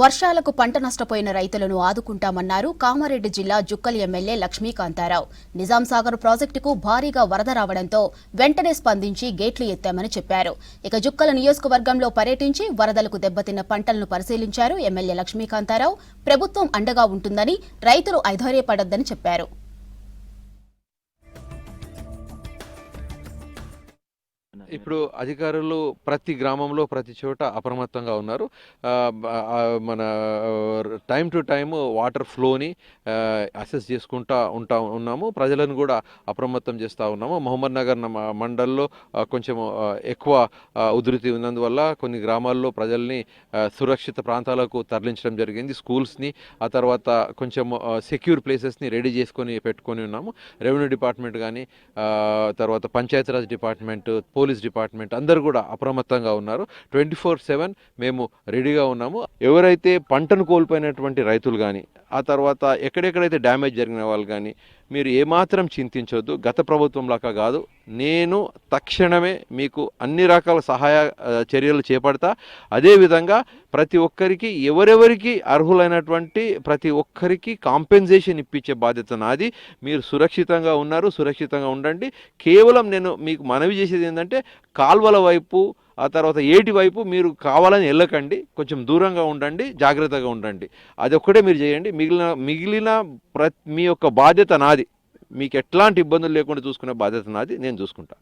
వర్షాలకు పంట నష్టపోయిన రైతులను ఆదుకుంటామన్నారు కామారెడ్డి జిల్లా జుక్కల్ ఎమ్మెల్యే లక్ష్మీకాంతారావు. నిజాంసాగర్ ప్రాజెక్టుకు భారీగా వరద రావడంతో వెంటనే స్పందించి గేట్లు ఎత్తామని చెప్పారు. ఇక జుక్కల నియోజకవర్గంలో పర్యటించి వరదలకు దెబ్బతిన్న పంటలను పరిశీలించారు ఎమ్మెల్యే లక్ష్మీకాంతారావు. ప్రభుత్వం అండగా ఉంటుందని, రైతులు ఐధైర్యపడొద్దని చెప్పారు. ఇప్పుడు అధికారులు ప్రతి గ్రామంలో ప్రతి చోట అప్రమత్తంగా ఉన్నారు. మన టైం టు టైం వాటర్ ఫ్లోని అసెస్ చేసుకుంటూ ఉన్నాము. ప్రజలను కూడా అప్రమత్తం చేస్తూ ఉన్నాము. మహమ్మద్ నగర్ మండల్లో కొంచెం ఎక్కువ ఉధృతి ఉన్నందువల్ల కొన్ని గ్రామాల్లో ప్రజల్ని సురక్షిత ప్రాంతాలకు తరలించడం జరిగింది. స్కూల్స్ని, ఆ తర్వాత కొంచెం సెక్యూర్ ప్లేసెస్ని రెడీ పెట్టుకొని ఉన్నాము. రెవెన్యూ డిపార్ట్మెంట్ కానీ, తర్వాత పంచాయతీరాజ్ డిపార్ట్మెంట్, పోలీస్ డిపార్ట్మెంట్ అందరూ కూడా అప్రమత్తంగా ఉన్నారు. 24/7 మేము రెడీగా ఉన్నాము. ఎవరైతే పంటను కోల్పోయినటువంటి రైతులు కానీ, ఆ తర్వాత ఎక్కడెక్కడైతే డ్యామేజ్ జరిగిన వాళ్ళు కానీ, మీరు ఏమాత్రం చింతించొద్దు. గత ప్రభుత్వం లాగా కాదు, నేను తక్షణమే మీకు అన్ని రకాల సహాయ చర్యలు చేపడతా. అదేవిధంగా ప్రతి ఒక్కరికి, ఎవరెవరికి అర్హులైనటువంటి ప్రతి ఒక్కరికి కాంపెన్సేషన్ ఇప్పించే బాధ్యత నాది. మీరు సురక్షితంగా ఉన్నారు, సురక్షితంగా ఉండండి. కేవలం నేను మీకు మనవి చేసేది ఏంటంటే, కాల్వల వైపు, ఆ తర్వాత ఏటి వైపు మీరు కావాలని వెళ్ళకండి. కొంచెం దూరంగా ఉండండి, జాగ్రత్తగా ఉండండి. అది ఒక్కటే మీరు చేయండి. మిగిలిన మీ యొక్క బాధ్యత నాది. మీకు ఎట్లాంటి ఇబ్బందులు లేకుండా చూసుకునే బాధ్యత నాది. నేను చూసుకుంటా.